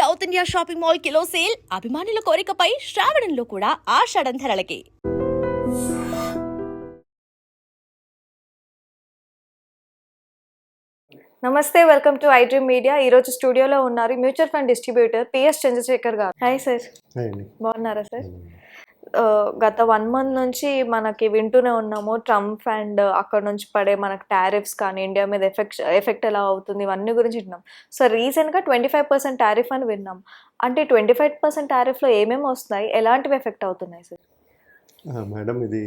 South India shopping mall kilo sale అభిమానుల కోరికపై శ్రావణంలో కూడా ఆషాఢం ధరలకి. నమస్తే, వెల్కమ్ టు ఐడ్రీమ్ మీడియా. ఈరోజు స్టూడియోలో ఉన్నారు mutual fund distributor PS Chandrasekhar గారు. హాయ్ సార్, బాగున్నారా సార్? గత 1 month నుంచి మనకి వింటూనే ఉన్నాము ట్రంప్ అండ్ అక్కడ నుంచి పడే మనకు టారిఫ్స్ కానీ ఇండియా మీద ఎఫెక్ట్ ఎలా అవుతుంది ఇవన్నీ గురించి విన్నాం. సో రీసెంట్గా 25% టారిఫ్ అని విన్నాం. అంటే 25% టారిఫ్లో ఏమేమి వస్తున్నాయి, ఎలాంటివి ఎఫెక్ట్ అవుతున్నాయి సార్? మేడం, ఇది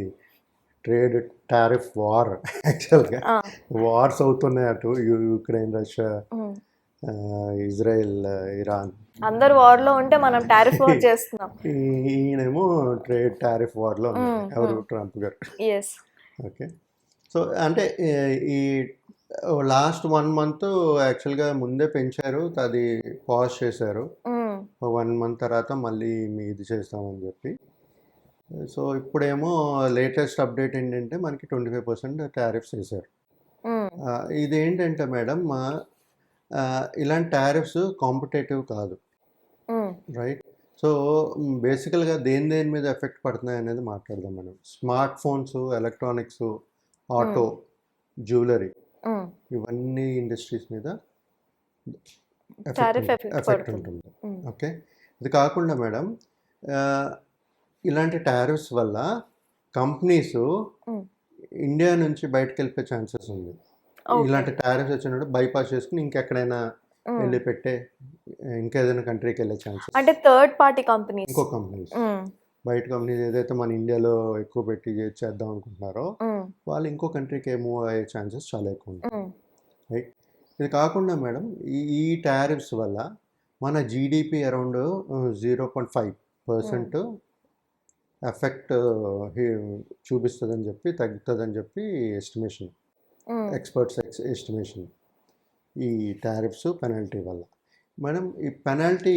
ట్రేడ్ టారిఫ్ వార్. యాక్చువల్గా వార్స్ అవుతున్నాయి, అటు యుక్రెయిన్, రష్యా, ఇజ్రాయెల్, ఇరాన్, అందరు వార్లో ఉంటే మనం టారిఫ్ వార్ చేస్తున్నాం. ఈయనేమో ట్రేడ్ టారిఫ్ వార్లో ఎవరు, ట్రంప్ గారు. ఎస్. ఓకే, సో అంటే ఈ లాస్ట్ 1 month యాక్చువల్గా ముందే పెంచారు, అది పాజ్ చేశారు. 1 month తర్వాత మళ్ళీ ఇది చేస్తామని చెప్పి. సో ఇప్పుడేమో లేటెస్ట్ అప్డేట్ ఏంటంటే మనకి 25% టారిఫ్స్ వేశారు. ఇదేంటంటే మేడం, ఇలాంటి టారిఫ్స్ కాంపిటేటివ్ కాదు, రైట్? సో బేసికల్గా దేని మీద ఎఫెక్ట్ పడుతున్నాయి అనేది మాట్లాడదాం మనం. Smart phones, electronics, auto, jewellery, ఇవన్నీ ఇండస్ట్రీస్ మీద ఎఫెక్ట్ ఉంటుంది. ఓకే, ఇది కాకుండా మేడం, ఇలాంటి టారిఫ్స్ వల్ల కంపెనీస్ ఇండియా నుంచి బయటకు వెళ్ళిపోయే ఛాన్సెస్ ఉంది. ఇలాంటి టారిఫ్స్ వచ్చినప్పుడు బైపాస్ చేసుకుని ఇంకెక్కడైనా వెళ్ళి పెట్టే ఇంకేదైనా కంట్రీకి వెళ్ళే ఛాన్సెస్. అంటే థర్డ్ పార్టీ కంపెనీస్, ఇంకో కంపెనీస్, బయట కంపెనీస్ ఏదైతే మన ఇండియాలో ఎక్కువ పెట్టి చేద్దాం అనుకుంటున్నారో వాళ్ళు ఇంకో కంట్రీకి మూవ్ అయ్యే ఛాన్సెస్ చాలా ఎక్కువ ఉంటాయి, రైట్? ఇది కాకుండా మేడం, ఈ టారిఫ్స్ వల్ల మన జీడిపి అరౌండ్ 0.5% ఎఫెక్ట్ చూపిస్తుందని చెప్పి, తగ్గుతుందని చెప్పి ఎస్టిమేషన్, ఎక్స్పర్ట్స్ ఎస్టిమేషన్, ఈ టారిఫ్స్ పెనాల్టీ వల్ల. మేడం, ఈ పెనాల్టీ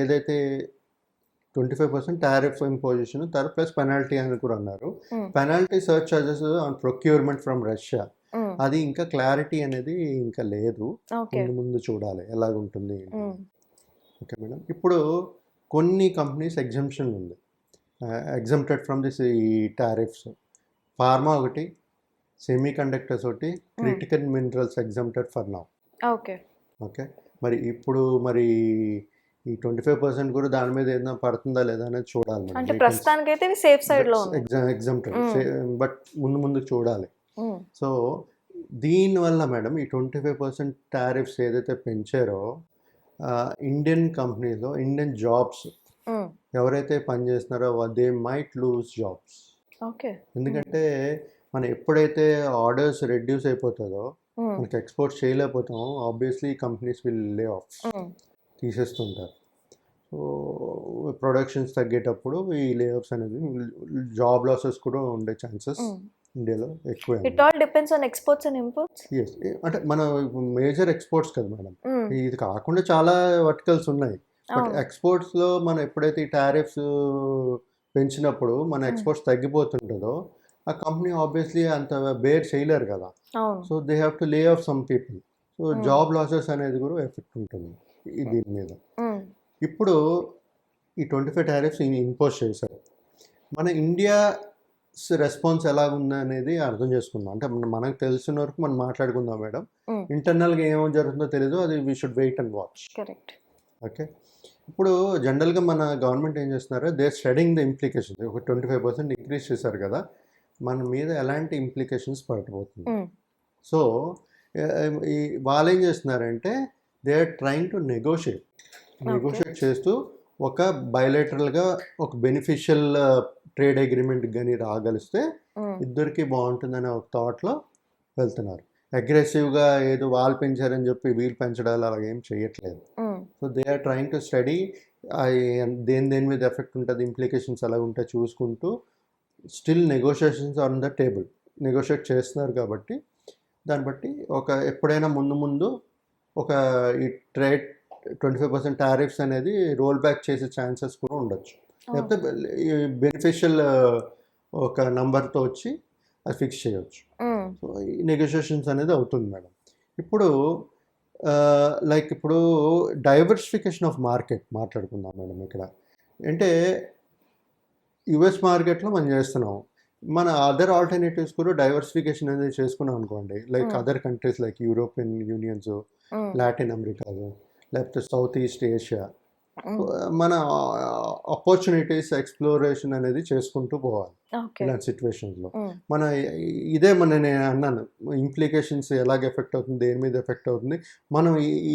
ఏదైతే 25% టారిఫ్ ఇంపోజిషన్ తర్వాత ప్లస్ పెనాల్టీ అని కూడా అన్నారు. Penalty search charges on procurement from Russia, అది ఇంకా క్లారిటీ అనేది ఇంకా లేదు, ముందు చూడాలి ఎలాగుంటుంది. ఓకే మేడం, ఇప్పుడు కొన్ని కంపెనీస్ ఎగ్జంప్షన్ ఉంది, ఎగ్జంప్టెడ్ ఫ్రమ్ దిస్ ఈ టారిఫ్స్. ఫార్మా ఒకటి, సెమీ కండక్టర్స్ ఒకటి, critical minerals exempted for now. Okay okay, మరి ఇప్పుడు మరి ఈ 25% కూడా దాని మీద ఏదైనా పడుతుందా లేదా అనేది చూడాలి. అంటే ప్రస్తుతానికి అయితే సేఫ్ సైడ్ లో ఎగ్జంప్టెడ్, బట్ ముందు చూడాలి. సో దీనివల్ల మేడం ఈ 25% టారిఫ్స్ ఏదైతే పెంచారో ఇండియన్ కంపెనీలో ఇండియన్ జాబ్స్ ఎవరైతే పనిచేస్తున్నారో they might lose jobs. Okay, ఎందుకంటే మనం ఎప్పుడైతే ఆర్డర్స్ రెడ్యూస్ అయిపోతుందో, మనకి ఎక్స్పోర్ట్స్ చేయలేకపోతామో, obviously companies will lay off, తీసేస్తుంటారు. సో ప్రొడక్షన్స్ తగ్గేటప్పుడు ఈ లే ఆఫ్స్ అనేది, జాబ్ లాసెస్ కూడా ఉండే ఛాన్సెస్ ఇండియాలో ఎక్కువ. It all depends on exports and imports. Yes, అంటే మన మేజర్ ఎక్స్పోర్ట్స్ కదా మేడం, ఇది కాకుండా చాలా వర్టికల్స్ ఉన్నాయి. బట్ ఎక్స్పోర్ట్స్లో మనం ఎప్పుడైతే ఈ టారిఫ్స్ పెంచినప్పుడు మన ఎక్స్పోర్ట్స్ తగ్గిపోతుంటుందో, ఆ కంపెనీ ఆబ్వియస్లీ అంత బేర్ చేయలేరు కదా. So they have to lay off some people. So job losses అనేది కూడా ఎఫెక్ట్ ఉంటుంది దీని మీద. ఇప్పుడు ఈ 25 టారిఫ్స్ ఇంపోజ్ చేశారు. మన ఇండియా రెస్పాన్స్ ఎలాగుంది అనేది అర్థం చేసుకుందాం. అంటే మనకు తెలిసిన వరకు మనం మాట్లాడుకుందాం మేడం. ఇంటర్నల్గా ఏమో జరుగుతుందో తెలీదు, అది we should wait and watch. Correct. Okay, ఇప్పుడు జనరల్గా మన గవర్నమెంట్ ఏం చేస్తున్నారు, దే స్టడింగ్ ద ఇంప్లికేషన్స్. ఒక 25% ఇంక్రీజ్ చేశారు కదా, మన మీద ఎలాంటి ఇంప్లికేషన్స్ పడబోతుంది. సో వాళ్ళు ఏం చేస్తున్నారంటే they are trying to negotiate చేస్తూ ఒక బయలేటరల్గా ఒక బెనిఫిషియల్ ట్రేడ్ అగ్రిమెంట్ కానీ రాగలిస్తే ఇద్దరికి బాగుంటుందనే ఒక థాట్లో వెళ్తున్నారు. అగ్రెసివ్గా ఏదో వాళ్ళు పెంచారని చెప్పి వీళ్ళు పెంచడాలు అలాగ ఏం చేయట్లేదు. So they are trying to study దేని మీద ఎఫెక్ట్ ఉంటుంది, ఇంప్లికేషన్స్ ఎలా ఉంటాయి చూసుకుంటూ still negotiations on the table, negotiate చేస్తున్నారు. కాబట్టి దాన్ని బట్టి ఒక ఎప్పుడైనా ముందు ఒక ఈ ట్రేడ్ 25% టారిఫ్స్ అనేది రోల్ బ్యాక్ చేసే ఛాన్సెస్ కూడా ఉండొచ్చు. లేకపోతే బెనిఫిషియల్ ఒక నంబర్తో వచ్చి అది ఫిక్స్ చేయవచ్చు. సో ఈ నెగోషియేషన్స్ అనేది అవుతుంది మేడం. ఇప్పుడు లైక్ ఇప్పుడు డైవర్సిఫికేషన్ ఆఫ్ మార్కెట్ మాట్లాడుకుందాం మేడం ఇక్కడ. అంటే యుఎస్ మార్కెట్లో మనం చేస్తున్నాం, మన అదర్ ఆల్టర్నేటివ్స్ కూడా డైవర్సిఫికేషన్ అనేది చేసుకున్నాం అనుకోండి, like other countries like European unions, Latin అమెరికాలో, లేకపోతే సౌత్ ఈస్ట్ ఏషియా, మన ఆపర్చునిటీస్ ఎక్స్ప్లోరేషన్ అనేది చేసుకుంటూ పోవాలి ఇలాంటి సిచ్యువేషన్స్లో. మన ఇదే నేను అన్నాను, ఇంప్లికేషన్స్ ఎలాగ ఎఫెక్ట్ అవుతుంది, దేని మీద ఎఫెక్ట్ అవుతుంది, మనం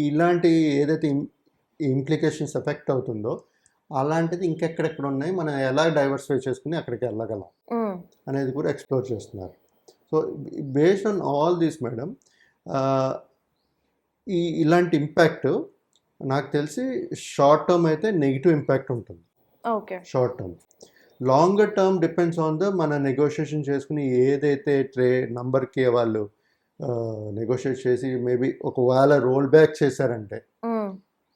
ఇలాంటి ఏదైతే ఇంప్లికేషన్స్ ఎఫెక్ట్ అవుతుందో అలాంటిది ఇంకెక్కడెక్కడ ఉన్నాయి, మనం ఎలా డైవర్సిఫై చేసుకుని అక్కడికి వెళ్ళగలం అనేది కూడా ఎక్స్ప్లోర్ చేస్తున్నారు. So based on all these madam, ఇలాంటి ఇంపాక్ట్ నాకు తెలిసి షార్ట్ టర్మ్ అయితే నెగిటివ్ ఇంపాక్ట్ ఉంటుంది. Okay, short term. Longer term depends on the మన నెగోషియేషన్ చేసుకుని ఏదైతే నంబర్కి వాళ్ళు నెగోషియేట్ చేసి మేబీ ఒకవేళ రోల్ బ్యాక్ చేశారంటే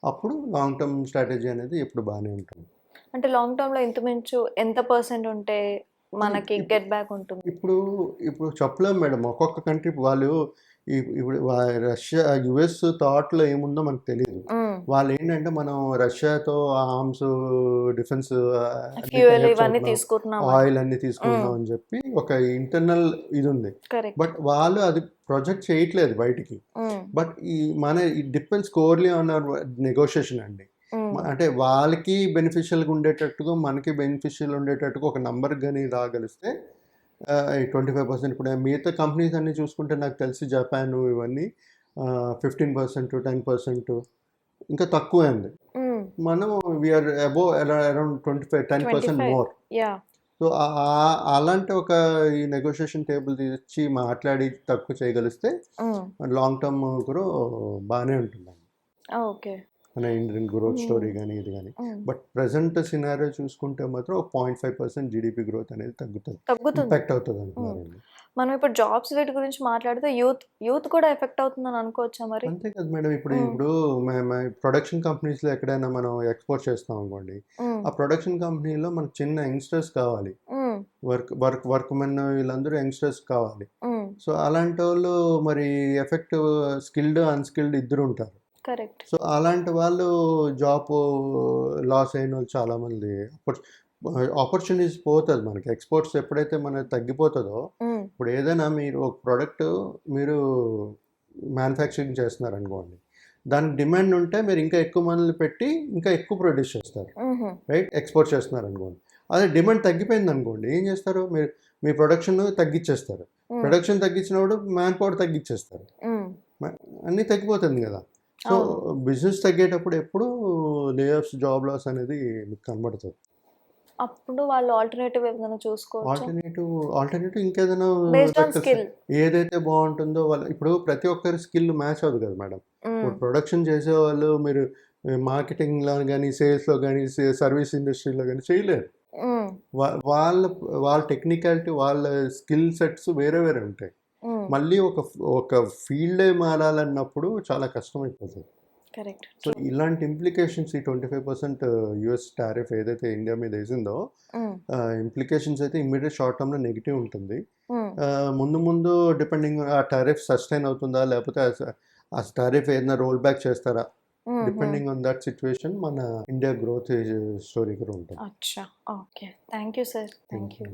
అప్పుడు లాంగ్ టర్మ్ స్ట్రాటజీ అనేది ఎప్పుడు బాగానే ఉంటుంది. అంటే లాంగ్ టర్మ్ లో ఇంచుమించు ఎంత పర్సెంట్ ఉంటే మనకి గెట్ బ్యాక్ ఉంటుంది? ఇప్పుడు చెప్పలేము మేడం, ఒక్కొక్క కంట్రీ వాళ్ళు ఇప్పుడు రష్యా యుఎస్ థాట్లో ఏముందో మనకు తెలియదు. వాళ్ళు ఏంటంటే మనం రష్యాతో ఆర్మ్స్, డిఫెన్స్, ఆయిల్ అన్ని తీసుకుంటున్నాం అని చెప్పి ఒక ఇంటర్నల్ ఇది ఉంది. బట్ వాళ్ళు అది ప్రొజెక్ట్ చేయట్లేదు బయటికి. But it depends clearly on our negotiation అండి. అంటే వాళ్ళకి బెనిఫిషియల్గా ఉండేటట్టుగా మనకి బెనిఫిషియల్ ఉండేటట్టుగా ఒక నంబర్ కానీ రాగలిస్తే 25%. ఇప్పుడు మిగతా కంపెనీస్ అన్నీ చూసుకుంటే నాకు తెలిసి జపాన్ ఇవన్నీ 15%, 10% ఇంకా తక్కువే ఉంది. మనం we are above around 10% more. So అలాంటి ఒక ఈ నెగోషియేషన్ టేబుల్ తెచ్చి మాట్లాడి తక్కువ చేయగలిస్తే లాంగ్ టర్మ్ కూడా బాగానే ఉంటుందండి. ఓకే, మన ఇండియన్ గ్రోత్ స్టోరీ కానీ ఇది కానీ. బట్ ప్రెసెంట్ సినారియో చూసుకుంటే మాత్రం 0.5% జీడిపి గ్రోత్ అనేది తగ్గుతుంది, ఇంపాక్ట్ అవుతుంది అంటున్నారండి. మనం ఇప్పుడు జాబ్స్ వీటి గురించి మాట్లాడితే యూత్ కూడా ఎఫెక్ట్ అవుతుందని అనుకోవచ్చా మరి? అంతే కదా మేడం. ఇప్పుడు ప్రొడక్షన్ కంపెనీస్లో ఎక్కడైనా మనం ఎక్స్పోర్ట్ చేస్తాం అనుకోండి, ఆ ప్రొడక్షన్ కంపెనీలో మనకు చిన్న యంగ్స్టర్స్ కావాలి, వర్క్ మెన్ వీళ్ళందరూ యంగ్స్టర్స్ కావాలి. సో అలాంటి వాళ్ళు మరి ఎఫెక్ట్ స్కిల్డ్ అన్స్కిల్డ్ ఇద్దరు ఉంటారు. కరెక్ట్. సో అలాంటి వాళ్ళు జాబ్ లాస్ అయిన వాళ్ళు చాలామంది, ఆపర్చునిటీస్ పోతుంది మనకి. ఎక్స్పోర్ట్స్ ఎప్పుడైతే మనకి తగ్గిపోతుందో, ఇప్పుడు ఏదైనా మీరు ఒక ప్రోడక్ట్ మీరు మ్యానుఫ్యాక్చరింగ్ చేస్తున్నారు అనుకోండి, దానికి డిమాండ్ ఉంటే మీరు ఇంకా ఎక్కువ మందులు పెట్టి ఇంకా ఎక్కువ ప్రొడ్యూస్ చేస్తారు, రైట్? ఎక్స్పోర్ట్ చేస్తున్నారు అనుకోండి, అదే డిమాండ్ తగ్గిపోయింది అనుకోండి, ఏం చేస్తారు? మీరు మీ ప్రొడక్షన్ తగ్గించేస్తారు. ప్రొడక్షన్ తగ్గించినప్పుడు మ్యాన్ పవర్ తగ్గించేస్తారు, అన్నీ తగ్గిపోతుంది కదా. సో బిజినెస్ తగ్గేటప్పుడు ఎప్పుడు లేఆఫ్స్, జాబ్ లాస్ అనేది మీకు కనబడుతుంది. అప్పుడు వాళ్ళు ఆల్టర్నేటివ్ ఏదైనా చూసుకోవచ్చు. ఆల్టర్నేటివ్ ఇంకేదైనా ఏదైతే బాగుంటుందో వాళ్ళు. ఇప్పుడు ప్రతి ఒక్కరి స్కిల్ మ్యాచ్ అవ్వదు కదా మేడం. ఇప్పుడు ప్రొడక్షన్ చేసేవాళ్ళు మీరు మార్కెటింగ్లో కానీ, సేల్స్లో కానీ, సర్వీస్ ఇండస్ట్రీలో కానీ చేయలేరు. వాళ్ళ టెక్నికాలిటీ, వాళ్ళ స్కిల్ సెట్స్ వేరే వేరే ఉంటాయి. మళ్ళీ ఒక ఫీల్డే మారాలన్నప్పుడు చాలా కష్టమైపోతుంది. కరెక్ట్. సో ఇలాంటి ఇంప్లికేషన్స్, ఈ 25% యుఎస్ టారిఫ్ ఏదైతే ఇండియా మీద వేసిందో, ఇంప్లికేషన్స్ అయితే ఇమ్మీడియట్ షార్ట్ టర్మ్లో నెగిటివ్ ఉంటుంది. ముందు డిపెండింగ్ ఆ టారిఫ్ సస్టైన్ అవుతుందా, లేకపోతే ఆ టారిఫ్ ఏదైనా రోల్ బ్యాక్ చేస్తారా, డిపెండింగ్ ఆన్ దట్ సిచ్యువేషన్ మన ఇండియా గ్రోత్ స్టోరీ కూడా ఉంటుంది. అచ్చా, okay, thank you sir. Thank you.